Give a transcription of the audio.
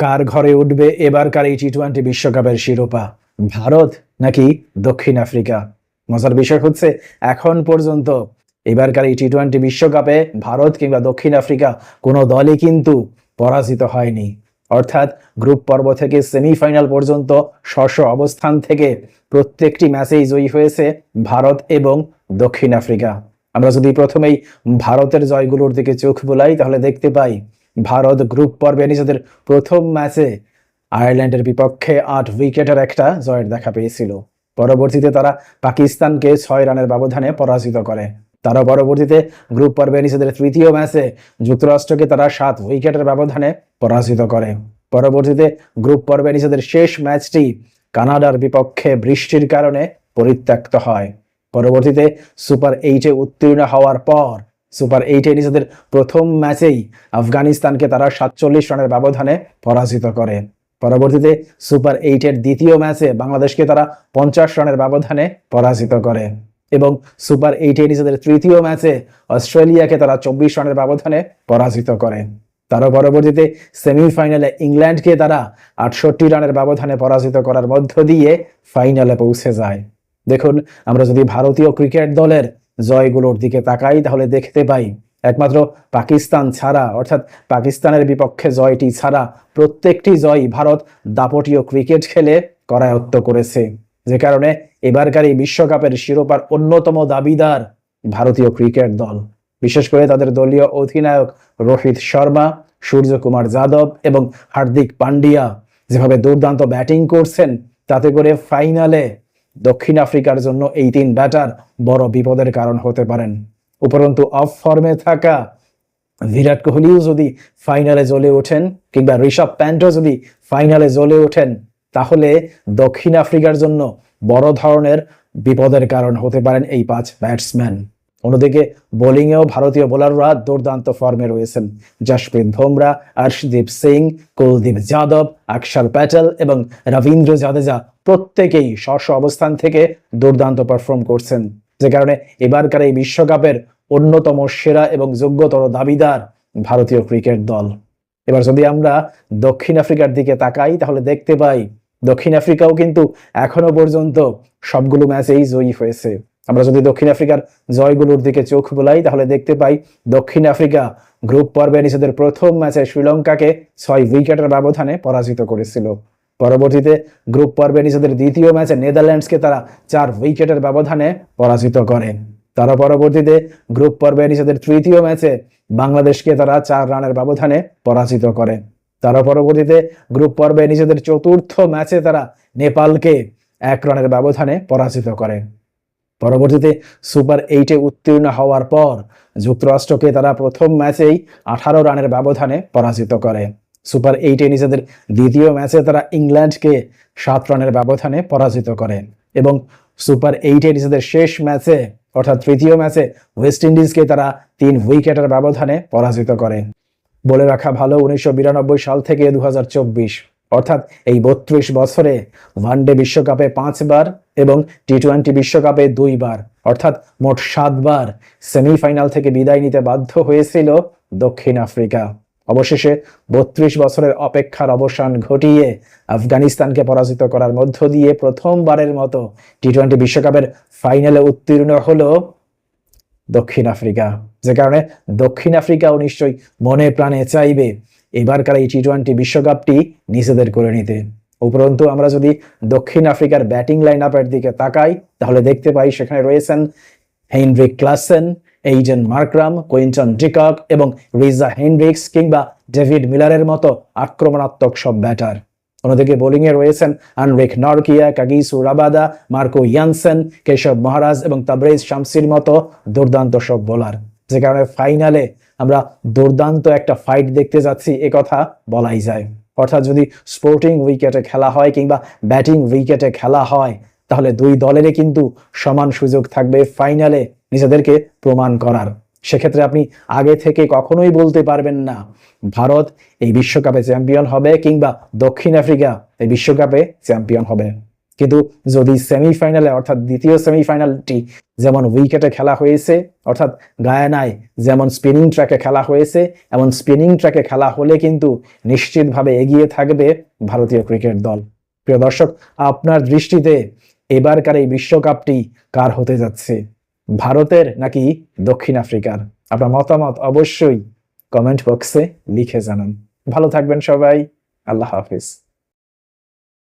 কার ঘরে উঠবে এবারকার এই টি-20 বিশ্বকাপের শিরোপা, ভারত নাকি দক্ষিণ আফ্রিকা? মজার বিষয় হচ্ছে এখন পর্যন্ত এবারকার এই টি-20 বিশ্বকাপে ভারত কিংবা দক্ষিণ আফ্রিকা কোনো দলই কিন্তু পরাজিত হয়নি। অর্থাৎ গ্রুপ পর্ব থেকে সেমিফাইনাল পর্যন্ত স্ব অবস্থান থেকে প্রত্যেকটি ম্যাচেই জয়ী হয়েছে ভারত এবং দক্ষিণ আফ্রিকা। আমরা যদি প্রথমেই ভারতের জয়গুলোর দিকে চোখ বোলাই তাহলে দেখতে পাই ভারত গ্রুপ পর্বে নিজেদের প্রথম ম্যাচে আয়ারল্যান্ডের বিপক্ষে 8 উইকেটের একটা জয়ের দেখা পেয়েছিল। পরবর্তীতে তারা পাকিস্তানকে 6 রানের ব্যবধানে পরাজিত করে। তারা পরবর্তীতে গ্রুপ পর্বে নিজেদের তৃতীয় ম্যাচে যুক্তরাষ্ট্রকে তারা 7 উইকেটের ব্যবধানে পরাজিত করে। পরবর্তীতে গ্রুপ পর্বে নিজেদের শেষ ম্যাচটি কানাডার বিপক্ষে বৃষ্টির কারণে পরিত্যক্ত হয়। পরবর্তীতে সুপার 8-এ উত্তীর্ণ হওয়ার পর সুপার 8-এ নিজেদের প্রথম ম্যাচেই আফগানিস্তানকে তারা 47 রানের ব্যবধানে পরাজিত করে। পরবর্তীতে সুপার 8-এর দ্বিতীয় ম্যাচে বাংলাদেশকে তারা 50 রানের ব্যবধানে পরাজিত করে এবং সুপার 8-এ নিজেদের তৃতীয় ম্যাচে অস্ট্রেলিয়াকে তারা 24 রানের ব্যবধানে পরাজিত করে। তারও পরবর্তীতে সেমিফাইনালে ইংল্যান্ডকে তারা 68 রানের ব্যবধানে পরাজিত করার মধ্য দিয়ে ফাইনালে পৌঁছে যায়। দেখুন, আমরা যদি ভারতীয় ক্রিকেট দলের জয়গুলোর দিকে তাকাই তাহলে দেখতে পাই একমাত্র পাকিস্তান ছাড়া, অর্থাৎ পাকিস্তানের বিপক্ষে জয়টি ছাড়া প্রত্যেকটি জয় ভারত দাপটীয় ক্রিকেট খেলে করায়ত্ত করেছে, যে কারণে এবারকার এই বিশ্বকাপের শিরোপার অন্যতম দাবিদার ভারতীয় ক্রিকেট দল। বিশেষ করে তাদের দলীয় অধিনায়ক রোহিত শর্মা, সূর্যকুমার যাদব এবং হার্দিক পান্ডিয়া যেভাবে দুর্দান্ত ব্যাটিং করছেন, তাতে করে ফাইনালে দক্ষিণ আফ্রিকার জন্য এই 3 ব্যাটার বড় বিপদের কারণ হতে পারেন। উপরন্তু অফ ফর্মে থাকা বিরাট কোহলিও যদি ফাইনালে জ্বলে ওঠেন কিংবা ঋষভ প্যান্টও যদি ফাইনালে জ্বলে ওঠেন তাহলে দক্ষিণ আফ্রিকার জন্য বড় ধরনের বিপদের কারণ হতে পারেন এই 5 ব্যাটসম্যান। অন্যদিকে বোলিংয়েও ভারতীয় বোলাররা দুর্দান্ত ফর্মে রয়েছেন। জশপ্রীত বুমরা, অর্শদীপ সিং, কুলদীপ যাদব, অক্ষর প্যাটেল এবং রবীন্দ্র জাদেজা প্রত্যেকেই স্ব অবস্থান থেকে দুর্দান্ত পারফর্ম করছেন, যে কারণে এবারকার এই বিশ্বকাপের অন্যতম সেরা এবং যোগ্যতর দাবিদার ভারতীয় ক্রিকেট দল। এবার যদি আমরা দক্ষিণ আফ্রিকার দিকে তাকাই তাহলে দেখতে পাই দক্ষিণ আফ্রিকাও কিন্তু এখনো পর্যন্ত সবগুলো ম্যাচেই জয়ী হয়েছে। আমরা যদি দক্ষিণ আফ্রিকার জয়গুলোর দিকে চোখ বোলাই তাহলে দেখতে পাই দক্ষিণ আফ্রিকা গ্রুপ পর্বে নিজেদের প্রথম ম্যাচে শ্রীলঙ্কাকে 6 উইকেটের ব্যবধানে পরাজিত করেছিল। পরবর্তীতে গ্রুপ পর্বে নিজেদের দ্বিতীয় ম্যাচে নেদারল্যান্ডসকে তারা 4 উইকেটের ব্যবধানে পরাজিত করে। তারা পরবর্তীতে গ্রুপ পর্বে নিজেদের তৃতীয় ম্যাচে বাংলাদেশকে তারা 4 রানের ব্যবধানে পরাজিত করে। তারা পরবর্তীতে গ্রুপ পর্বে নিজেদের চতুর্থ ম্যাচে তারা নেপালকে 1 রানের ব্যবধানে পরাজিত করে। পরবর্তীতে সুপার 8-এ উত্তীর্ণ হওয়ার পর যুক্তরাষ্ট্রকে তারা প্রথম ম্যাচেই 18 রানের ব্যবধানে পরাজিত করে। সুপার 8-এ নিজেদের দ্বিতীয় ম্যাচে তারা ইংল্যান্ডকে 7 রানের ব্যবধানে পরাজিত করে এবং সুপার 8-এ নিজেদের শেষ ম্যাচে অর্থাৎ তৃতীয় ম্যাচে ওয়েস্ট ইন্ডিজকে তারা 3 উইকেটের ব্যবধানে পরাজিত করে। বলে রাখা ভালো, 1992 সাল থেকে 2024 অর্থাৎ এই 32 বছরে ওয়ানডে বিশ্বকাপে 5 বার এবং টি-20 বিশ্বকাপে 2 বার অর্থাৎ মোট 7 বার সেমিফাইনাল থেকে বিদায় নিতে বাধ্য হয়েছিল দক্ষিণ আফ্রিকা। অবশেষে 32 বছরের অপেক্ষার অবসান ঘটিয়ে আফগানিস্তানকে পরাজিত করার মধ্য দিয়ে প্রথমবারের মতো টি-20 বিশ্বকাপের ফাইনালে উত্তীর্ণ হলো দক্ষিণ আফ্রিকা, যে কারণে দক্ষিণ আফ্রিকাও নিশ্চয়ই মনে প্রাণে চাইবে এবারকার এই টি-20 বিশ্বকাপটি নিজেদের করে নিতে। উপরন্তু আমরা যদি দক্ষিণ আফ্রিকার ব্যাটিং লাইন আপের দিকে তাকাই তাহলে দেখতে পাই সেখানে রয়েছেন Heinrich Klaasen, Aiden Markram, Quinton de Kock এবং রিজা হেনরিক্স কিংবা ডেভিড মিলারের মতো আক্রমণাত্মক সব ব্যাটার। অন্যদিকে বোলিংয়ে রয়েছেন Anrich Nortje, Kagiso Rabada, Marco Jansen, Keshav Maharaj এবং তাবরেজ শামসির মতো দুর্দান্ত সব বোলার, যে কারণে ফাইনালে আমরা দুর্দান্ত একটা ফাইট দেখতে যাচ্ছি এ কথা বলাই যায়। অর্থাৎ যদি স্পোর্টিং উইকেটে খেলা হয় কিংবা ব্যাটিং উইকেটে খেলা হয় তাহলে 2 দলেরই কিন্তু সমান সুযোগ থাকবে ফাইনালে নিজেদেরকে প্রমাণ করার। সেক্ষেত্রে আপনি আগে থেকে কখনোই বলতে পারবেন না ভারত এই বিশ্বকাপে চ্যাম্পিয়ন হবে কিংবা দক্ষিণ আফ্রিকা এই বিশ্বকাপে চ্যাম্পিয়ন হবে। কিন্তু যদি সেমিফাইনালে অর্থাৎ দ্বিতীয় সেমিফাইনালটি যেমন উইকেটে খেলা হয়েছে, অর্থাৎ গায়ানায় যেমন স্পিনিং ট্র্যাকে খেলা হয়েছে, এমন স্পিনিং ট্র্যাকে খেলা হলে কিন্তু নিশ্চিতভাবে এগিয়ে থাকবে ভারতীয় ক্রিকেট দল। প্রিয় দর্শক, আপনার দৃষ্টিতে এবারকার এই বিশ্বকাপটি কার হতে যাচ্ছে, ভারতের নাকি দক্ষিণ আফ্রিকার? আপনার মতামত অবশ্যই কমেন্ট বক্সে লিখে জানান। ভালো থাকবেন সবাই। আল্লাহ হাফিজ।